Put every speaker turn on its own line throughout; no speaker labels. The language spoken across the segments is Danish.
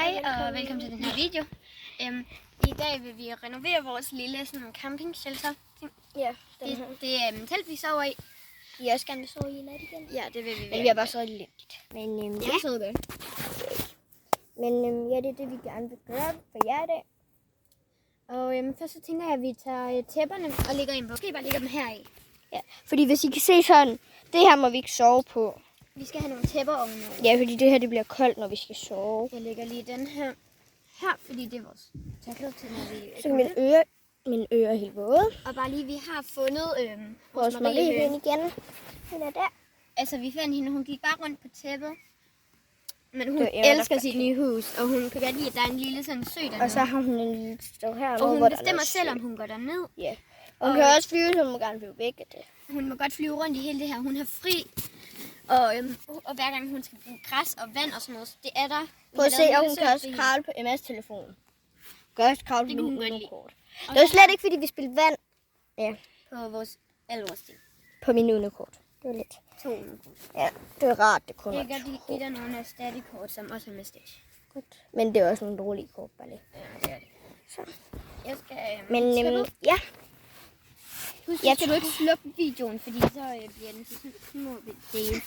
Hej og velkommen til den her video. I dag vil vi renovere vores lille camping-shelter.
Ja,
det er telt, vi sover i.
I også gerne vil sove i nat igen?
Ja, det vil vi.
Men vi har bare sovet lidt. Men
jeg sover godt.
Men ja, det er det, vi gerne vil gøre for jer i dag.
Og først så tænker jeg, at vi tager tæpperne og lægger ind på. Måske bare lægger dem her i.
Ja, fordi hvis I kan se sådan, det her må vi ikke sove på.
Vi skal have nogle tæpper ovenover.
Ja, fordi det her det bliver koldt, når vi skal sove.
Jeg lægger lige den her, fordi det er vores tackle til, når vi...
Så mine ører er helt våde.
Og bare lige, vi har fundet
vores Mariehøne igen. Hun er der.
Altså, vi fandt hende, hun gik bare rundt på tæppet. Men hun elsker sit nye hus, og hun kan godt lide, at der er en lille sådan sø dernede.
Og så har hun en lille stå her.
Og hun bestemmer selv, om hun går derned.
Ja. Og hun kan også flyve, så hun må gerne blive væk af det.
Hun må godt flyve rundt i hele det her. Hun har fri. Og hver gang hun skal bruge græs og vand og sådan noget, det er der.
Prøv at se, og hun kan også kravle på Emmas telefon. Hun kan også kravle på min Uno-kort. Det var slet ikke, fordi vi spillede vand. Ja.
På alle vores ting.
På min Uno-kort. Det var lidt.
2 Uno-kort.
Ja, det var rart, det kunne
jeg kan godt give dig nogle af static-kort, som også er med stage.
Godt. Men det er også nogle dårlige kort, bare lige.
Ja, det er det.
Så.
Jeg skal...
ja.
Husk, skal du ikke slukke videoen, fordi så bliver den så små dele.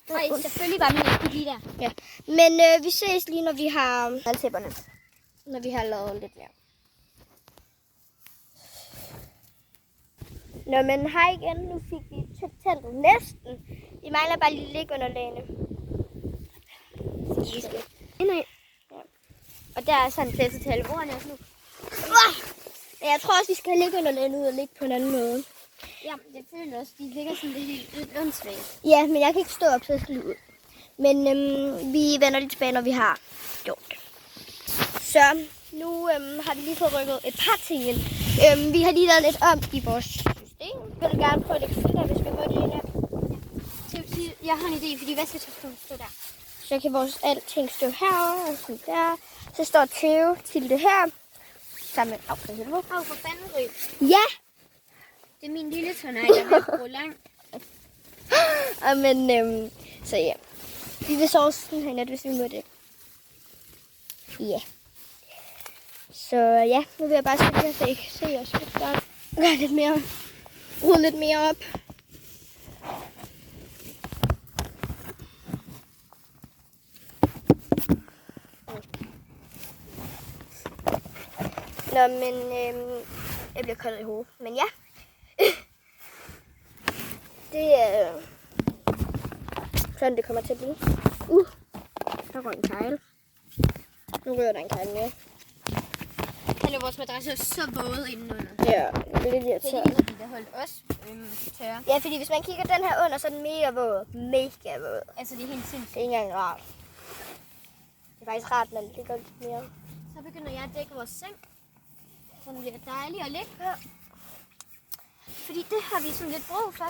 Nej, selvfølgelig var min ikke lige der.
Ja. Men vi ses lige, når vi har altæpperne. Når vi har lavet lidt mere. Nå, men hej igen. Nu fik vi teltet næsten. Vi mangler bare lige liggeunderlagene.
Vi skal indad.
Ja.
Og der er sådan en plads til alle bordene også nu.
Jeg tror også, vi skal have liggeunderlagene ud og ligge på en anden måde.
Ja, det føler også. De ligger sådan lidt åndssvagt.
Ja, men jeg kan ikke stå op, så jeg skal lige ud. Men vi vender lidt tilbage, når vi har gjort det. Så nu har vi lige fået rykket et par ting ind. Vi har lige lavet lidt om i vores system. Vil du gerne prøve at lægge filter, hvis vi får det ind her?
Ja. Jeg har en idé, fordi vasketøjskurven står der.
Så kan vores alting stå herovre og sådan der. Så står Theo til det her. Sammen med affrihelvede.
For fanden ryg.
Ja!
Det er min lille tårnej, der vil bruge lang.
Men så ja. Vi vil sove sådan her nat, hvis vi må det. Ja. Så ja, nu vil jeg bare sætte jer, så I kan se os. Gør lidt mere. Rode lidt mere op. Nå, men jeg bliver koldt i hovedet. Men ja. Det er sådan, det kommer til at blive. Der røg en kejl. Nu rører der en kejl mere.
Eller vores madras er så våde indenunder.
Ja, det er lidt irriterende.
Det er fordi, der holdt os tørre.
Ja, fordi hvis man kigger den her under, så er den mega våd. Mega våd.
Altså, det er helt sindssygt.
Det er ikke engang rart. Det er faktisk rart, når det ligger lidt mere.
Så begynder jeg at dække vores seng. Så den bliver dejlig at ligge på. Fordi det har vi sådan lidt brug for.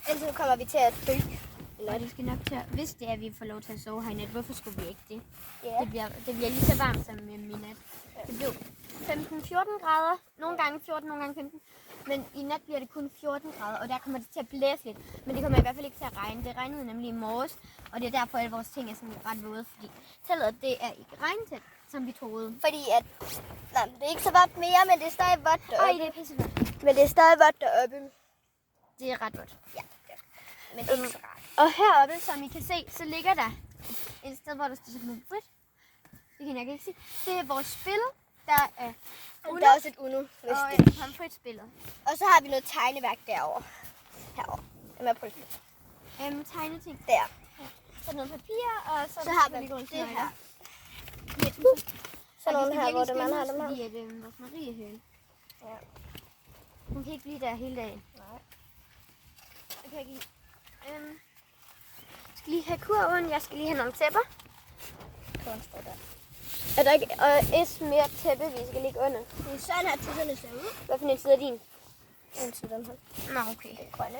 Ellers nu kommer vi til at dykke.
Og det skal nok til at, hvis det er, at vi får lov til at sove her i nat, hvorfor skulle vi ikke det?
Ja.
Det bliver lige så varmt som i nat. Det blev 15-14 grader, nogle gange 14, nogle gange 15. Men i nat bliver det kun 14 grader, og der kommer det til at blæse lidt. Men det kommer i hvert fald ikke til at regne. Det regnede nemlig i morges, og det er derfor, at vores ting er sådan ret våde. Fordi teltet, det er ikke regntæt, som vi troede.
Fordi at, det er ikke så vådt mere, men det er stadig vådt deroppe.
Ej, det er pissevådt.
Men det er stadig vådt deroppe.
Det er ret vådt.
Ja. Men det er ikke så rart.
Og heroppe, som I kan se, så ligger der et sted, hvor der står sådan frit. Det kan jeg ikke sige. Det er vores spil. Der er Uno.
Der er også et Uno.
Og et pomfritspillet.
Og så har vi noget tegneværk derovre. Herovre. Jeg er på det.
Tegneting.
Der.
Så noget papir, og så
har vi det her. Så nogle her, hvor man har dem her.
Fordi at vores Mariehøne.
Ja.
Hun kan ikke blive der hele dagen.
Nej.
Jeg kan ikke skal lige have kurven. Jeg skal lige have nogle tæpper.
Kurven står der.
Er der ikke et mere tæppe, vi skal ligge under?
Det er sådan her tidserne ser ud.
Hvad for en side er din?
En til den her.
Nå, okay.
Det er grønne.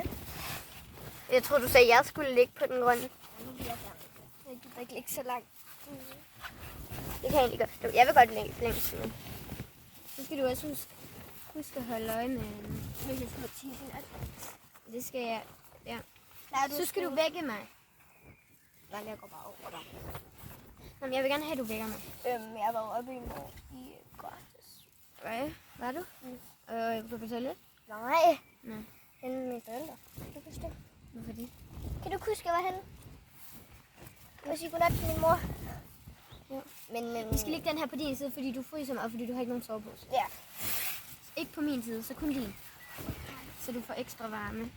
Jeg tror du sagde, at jeg skulle ligge på den grønne.
Nu vil jeg gerne. Jeg gider ikke ligge så langt.
Det kan jeg egentlig godt. Jeg vil godt ligge længst siden. Så skal du også huske at holde øje med,
hvis jeg skal tisse.
Det skal jeg, ja.
Nej,
Så skal du vække mig.
Nej, jeg går bare over dig.
Jamen, jeg vil gerne have, at du vækker mig.
Jeg var oppe i morgen i gratis.
Hvad? Var du? På hotellet?
Nej.
Nej.
Henne med mine forældre. Kan du huske det?
Hvorfor det?
Kan du huske, jeg var henne? Jeg vil sige godnat til min mor.
Ja.
Men
Vi skal lægge den her på din side, fordi du fryser mig, og fordi du har ikke nogen sovepose.
ja.
Ikke på min side, så kun din. Så du får ekstra varme.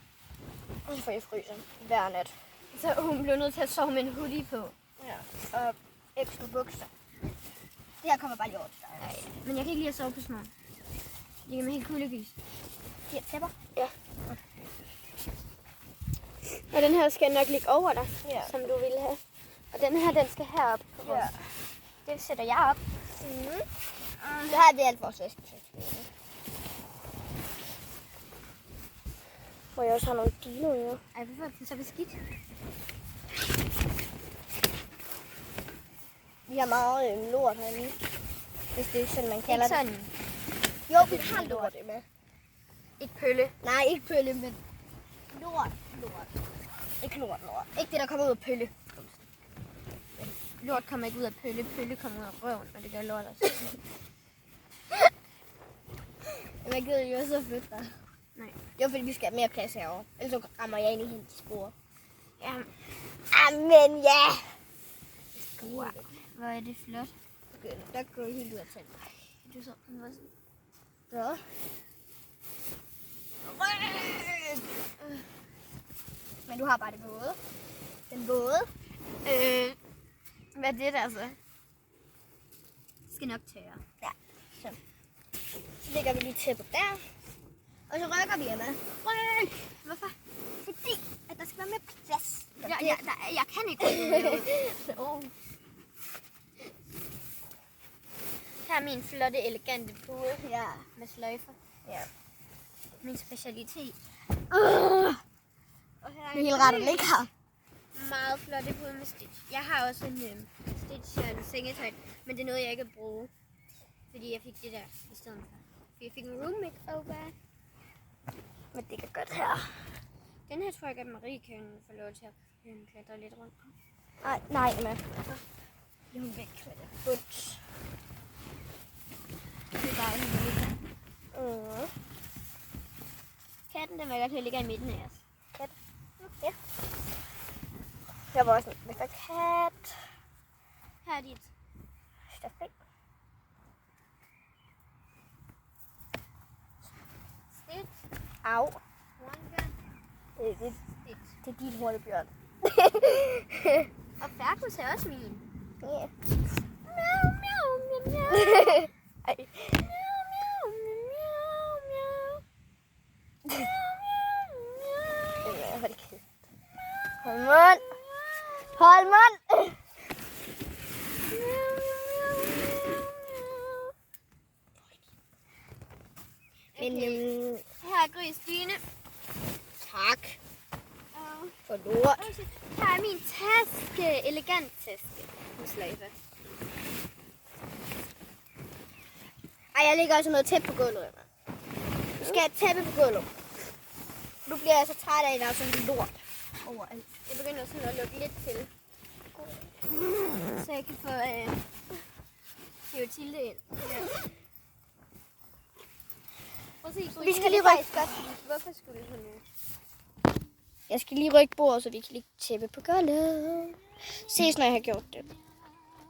For jeg fryser hver nat.
Så hun blev nødt til at sove med en hoodie på.
Ja. Og ekstra bukser. Det her kommer bare lige over til dig.
Nej, men jeg kan ikke lide at sove på snor. Det kan mig helt kuldegys.
De her tæpper?
Ja. Og den her skal nok ligge over dig,
Ja.
som du ville have. Og den her, den skal herop på vores.
Ja.
Det sætter jeg op.
Så har vi alt vores æske.
Hvor jeg også har nogle dinoører. Ej, hvorfor er det så beskidt?
Vi har meget lort herinde. Hvis det er sådan, man kalder
Ikke sådan.
det. Jo, vi har lort med.
Ikke pølle.
Nej, ikke pølle, men lort. Ikke lort. Ikke det, der kommer ud af pølle.
Lort kommer ikke ud af pølle. Pølle kommer ud af røven, og det gør lort også.
Jeg gider jo også at flytte dig.
Nej.
Jo, fordi vi skal have mere plads herovre. Ellers så rammer jeg ind i hendes spor.
Ja.
Amen, ja!
Wow. Hvor er det flot.
Okay, der går jeg helt ud af tænden.
Du så, den var sådan.
Så. Men du har bare det våde. Den våde.
Hvad er det der så? Det skal nok tørre.
Ja, så lægger vi lige tæppet der. Og så rykker vi, Emma.
Ryk! Hvorfor?
Fordi at der skal være mere plads.
Jeg kan ikke rykke.
Så.
Her er min flotte, elegante pude
Ja.
med sløjfer.
Ja.
Min specialitet. Og her
Det er helt ret at ligge her.
meget flotte pude med stitch. Jeg har også en stitch og en sengetøj, men det er noget, jeg ikke kan bruge. Fordi jeg fik det der i stedet for. Fordi jeg fik en room makeover.
Men det kan godt her.
Den her tror jeg, at Marie kan få lov til at klatre lidt rundt på.
Nej, Emma. Nu er hun væk med det. Bundt.
Det er bare en lille. Katten, den var godt til at ligge i midten af os.
Kat. Ja. Jeg var også en Mr. Kat.
Her er dit.
Stafet.
Stitch.
Au.
One gun.
Det er dit hornebjørn.
Og Fergus er også min.
Ja.
Miau, miau, miau, miau.
Ej.
Miau, miau, miau, miau. Miau, miau, miau.
Hold kæft. Hold mund. Hold mund. Men
Her er Gris dyne.
tak for lort.
Her er min taske. Elegant taske. Med sløjfe.
Ej, jeg lægger også noget tæt på gulvet, Emma. Du skal have tæppe på gulvet. Nu bliver jeg så træt af, at der er sådan lort overalt.
Jeg begynder sådan at lukke lidt til. Så jeg kan få Theotilde ind. Ja.
Vi skal lige rykke.
Hvorfor skulle det sådan ud?
Jeg skal lige rykke bordet, så vi kan lige tæppe på gulvet. Ses, når jeg har gjort det.